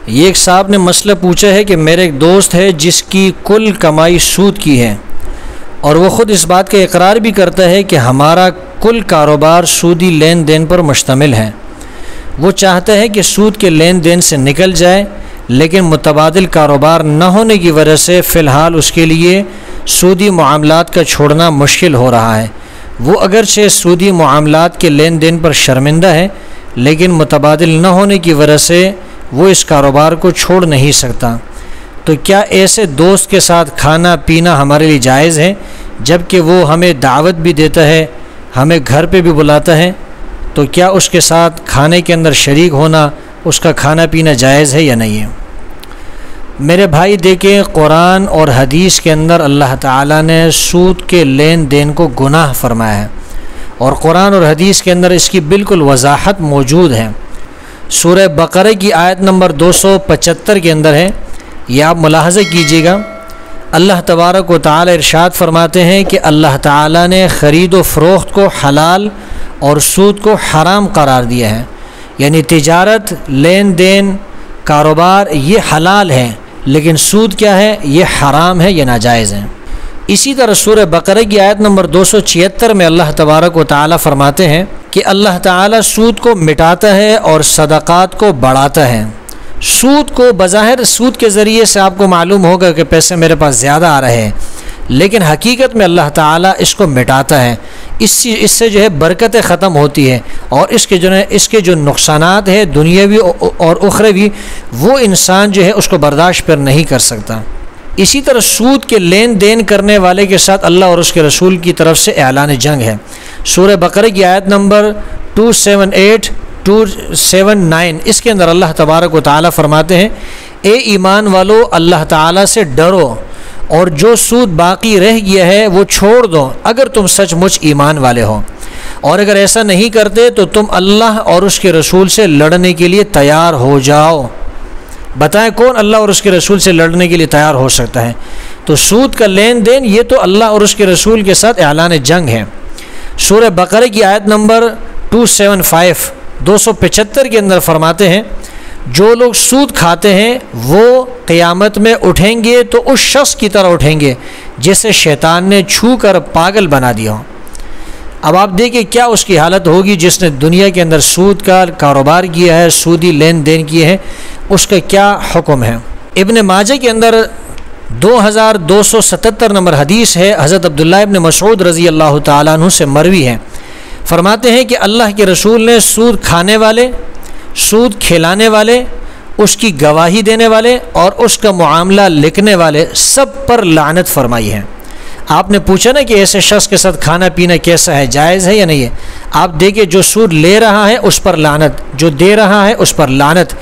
یہ ایک صاحب نے مسئلہ پوچھا ہے کہ میرے ایک دوست ہے جس کی کل کمائی سود کی ہے اور وہ خود اس بات کا اقرار بھی کرتا ہے کہ ہمارا کل کاروبار سودی لین دین پر مشتمل ہے۔ وہ چاہتا ہے کہ سود کے لین دین سے نکل جائے، لیکن متبادل کاروبار نہ ہونے کی وجہ سے فی الحال اس کے لیے سودی معاملات کا چھوڑنا مشکل ہو رہا ہے۔ وہ اگرچہ سودی معاملات کے لین دین پر شرمندہ ہے، لیکن متبادل نہ ہونے کی وجہ سے وہ اس کاروبار کو چھوڑ نہیں سکتا۔ تو کیا ایسے دوست کے ساتھ کھانا پینا ہمارے لیے جائز ہے، جبکہ وہ ہمیں دعوت بھی دیتا ہے، ہمیں گھر پہ بھی بلاتا ہے؟ تو کیا اس کے ساتھ کھانے کے اندر شریک ہونا، اس کا کھانا پینا جائز ہے یا نہیں ہے؟ میرے بھائی دیکھیں، قرآن اور حدیث کے اندر اللہ تعالیٰ نے سود کے لین دین کو گناہ فرمایا ہے، اور قرآن اور حدیث کے اندر اس کی بالکل وضاحت موجود ہے۔ سورہ بقرہ کی آیت نمبر 275 کے اندر ہے، یہ آپ ملاحظہ کیجئے گا۔ اللہ تبارک و تعالی ارشاد فرماتے ہیں کہ اللہ تعالیٰ نے خرید و فروخت کو حلال اور سود کو حرام قرار دیا ہے، یعنی تجارت، لین دین، کاروبار یہ حلال ہے، لیکن سود کیا ہے؟ یہ حرام ہے، یہ ناجائز ہے۔ اسی طرح سورہ بقرہ کی آیت نمبر 276 میں اللہ تبارک و تعالی فرماتے ہیں کہ اللہ تعالیٰ سود کو مٹاتا ہے اور صدقات کو بڑھاتا ہے۔ سود کو بظاہر سود کے ذریعے سے آپ کو معلوم ہوگا کہ پیسے میرے پاس زیادہ آ رہے ہیں، لیکن حقیقت میں اللہ تعالیٰ اس کو مٹاتا ہے، اس سے جو ہے برکتیں ختم ہوتی ہے، اور اس کے جو نقصانات ہیں دنیاوی اور اخروی، وہ انسان جو ہے اس کو برداشت پر نہیں کر سکتا۔ اسی طرح سود کے لین دین کرنے والے کے ساتھ اللہ اور اس کے رسول کی طرف سے اعلان جنگ ہے۔ سورہ بقرہ کی آیت نمبر 278 279 اس کے اندر اللہ تبارک و تعالیٰ فرماتے ہیں، اے ایمان والو اللہ تعالیٰ سے ڈرو اور جو سود باقی رہ گیا ہے وہ چھوڑ دو اگر تم سچ مچ ایمان والے ہو، اور اگر ایسا نہیں کرتے تو تم اللہ اور اس کے رسول سے لڑنے کے لیے تیار ہو جاؤ۔ بتائیں کون اللہ اور اس کے رسول سے لڑنے کے لیے تیار ہو سکتا ہے؟ تو سود کا لین دین یہ تو اللہ اور اس کے رسول کے ساتھ اعلان جنگ ہے۔ سورہ بقرہ کی آیت نمبر 275 کے اندر فرماتے ہیں، جو لوگ سود کھاتے ہیں وہ قیامت میں اٹھیں گے تو اس شخص کی طرح اٹھیں گے جسے شیطان نے چھو کر پاگل بنا دیا ہو۔ اب آپ دیکھیں کیا اس کی حالت ہوگی جس نے دنیا کے اندر سود کا کاروبار کیا ہے، سودی لین دین کیے ہیں، اس کا کیا حکم ہے؟ ابن ماجہ کے اندر 2277 نمبر حدیث ہے، حضرت عبداللہ ابن مسعود رضی اللہ تعالیٰ عنہ سے مروی ہے، فرماتے ہیں کہ اللہ کے رسول نے سود کھانے والے، سود کھلانے والے، اس کی گواہی دینے والے اور اس کا معاملہ لکھنے والے سب پر لعنت فرمائی ہے۔ آپ نے پوچھا نا کہ ایسے شخص کے ساتھ کھانا پینا کیسا ہے، جائز ہے یا نہیں ہے؟ آپ دیکھیں جو سود لے رہا ہے اس پر لعنت، جو دے رہا ہے اس پر لعنت،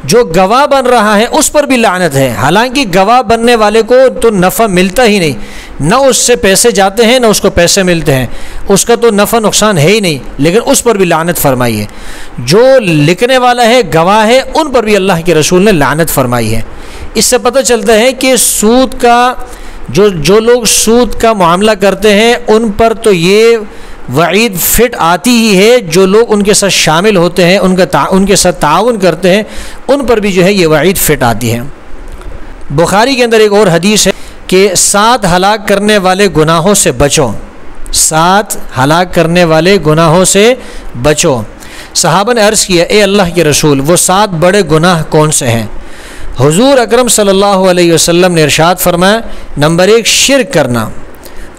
جو گواہ بن رہا ہے اس پر بھی لعنت ہے۔ حالانکہ گواہ بننے والے کو تو نفع ملتا ہی نہیں، نہ اس سے پیسے جاتے ہیں نہ اس کو پیسے ملتے ہیں، اس کا تو نفع نقصان ہے ہی نہیں، لیکن اس پر بھی لعنت فرمائی ہے۔ جو لکھنے والا ہے، گواہ ہے، ان پر بھی اللہ کے رسول نے لعنت فرمائی ہے۔ اس سے پتہ چلتا ہے کہ سود کا جو لوگ سود کا معاملہ کرتے ہیں ان پر تو یہ وعید فٹ آتی ہی ہے، جو لوگ ان کے ساتھ شامل ہوتے ہیں، ان کے ساتھ تعاون کرتے ہیں، ان پر بھی جو ہے یہ وعید فٹ آتی ہے۔ بخاری کے اندر ایک اور حدیث ہے کہ 7 ہلاک کرنے والے گناہوں سے بچو، 7 ہلاک کرنے والے گناہوں سے بچو۔ صحابہ نے عرض کیا، اے اللہ کے رسول وہ 7 بڑے گناہ کون سے ہیں؟ حضور اکرم صلی اللہ علیہ وسلم نے ارشاد فرمایا، نمبر 1 شرک کرنا،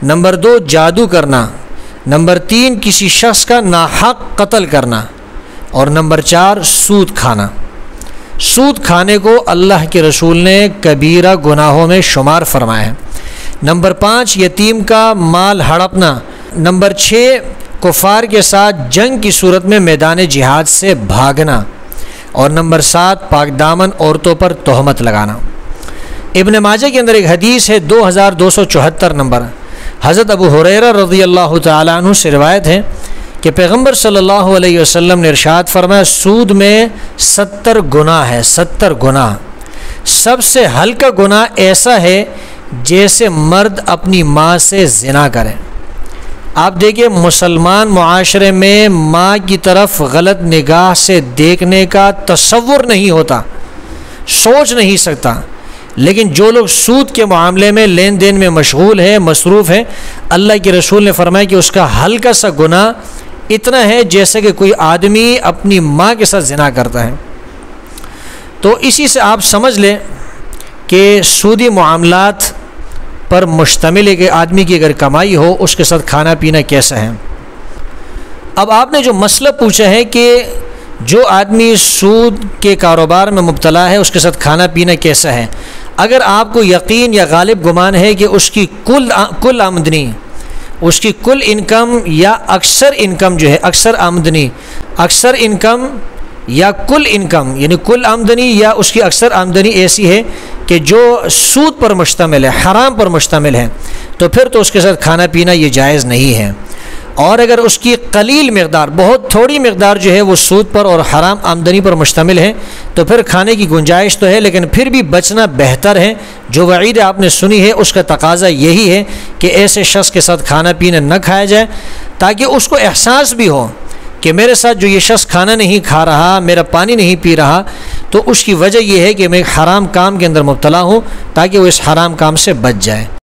نمبر 2 جادو کرنا، نمبر 3 کسی شخص کا ناحق قتل کرنا، اور نمبر 4 سود کھانا۔ سود کھانے کو اللہ کے رسول نے کبیرہ گناہوں میں شمار فرمایا ہے۔ نمبر 5 یتیم کا مال ہڑپنا، نمبر 6 کفار کے ساتھ جنگ کی صورت میں میدان جہاد سے بھاگنا، اور نمبر 7 پاک دامن عورتوں پر تہمت لگانا۔ ابن ماجہ کے اندر ایک حدیث ہے 2274 نمبر، حضرت ابو ہریرہ رضی اللہ تعالیٰ عنہ سے روایت ہے کہ پیغمبر صلی اللہ علیہ وسلم نے ارشاد فرمایا، سود میں 70 گناہ ہے، 70 گناہ۔ سب سے ہلکا گناہ ایسا ہے جیسے مرد اپنی ماں سے زنا کرے۔ آپ دیکھیں مسلمان معاشرے میں ماں کی طرف غلط نگاہ سے دیکھنے کا تصور نہیں ہوتا۔ سوچ نہیں سکتا. لیکن جو لوگ سود کے معاملے میں لین دین میں مشغول ہے، مصروف ہے، اللہ کے رسول نے فرمایا کہ اس کا ہلکا سا گناہ اتنا ہے جیسے کہ کوئی آدمی اپنی ماں کے ساتھ زنا کرتا ہے. تو اسی سے آپ سمجھ لیں کہ سودی معاملات پر مشتمل ایک آدمی کی اگر کمائی ہو، اس کے ساتھ کھانا پینا کیسا ہے. اب آپ نے جو مسئلہ پوچھا ہے کہ جو آدمی سود کے کاروبار میں مبتلا ہے اس کے ساتھ کھانا پینا کیسا ہے، اگر آپ کو یقین یا غالب گمان ہے کہ اس کی کل آمدنی، اس کی کل انکم یا اکثر انکم جو ہے، اکثر انکم یا کل انکم یعنی کل آمدنی یا اس کی اکثر آمدنی ایسی ہے کہ جو سود پر مشتمل ہے، حرام پر مشتمل ہے، تو پھر تو اس کے ساتھ کھانا پینا یہ جائز نہیں ہے. اور اگر اس کی قلیل مقدار، بہت تھوڑی مقدار جو ہے وہ سود پر اور حرام آمدنی پر مشتمل ہے، تو پھر کھانے کی گنجائش تو ہے، لیکن پھر بھی بچنا بہتر ہے. جو وعید آپ نے سنی ہے اس کا تقاضا یہی ہے کہ ایسے شخص کے ساتھ کھانا پینا نہ کھایا جائے، تاکہ اس کو احساس بھی ہو کہ میرے ساتھ جو یہ شخص کھانا نہیں کھا رہا، میرا پانی نہیں پی رہا، تو اس کی وجہ یہ ہے کہ میں حرام کام کے اندر مبتلا ہوں، تاکہ وہ اس حرام کام سے بچ جائے.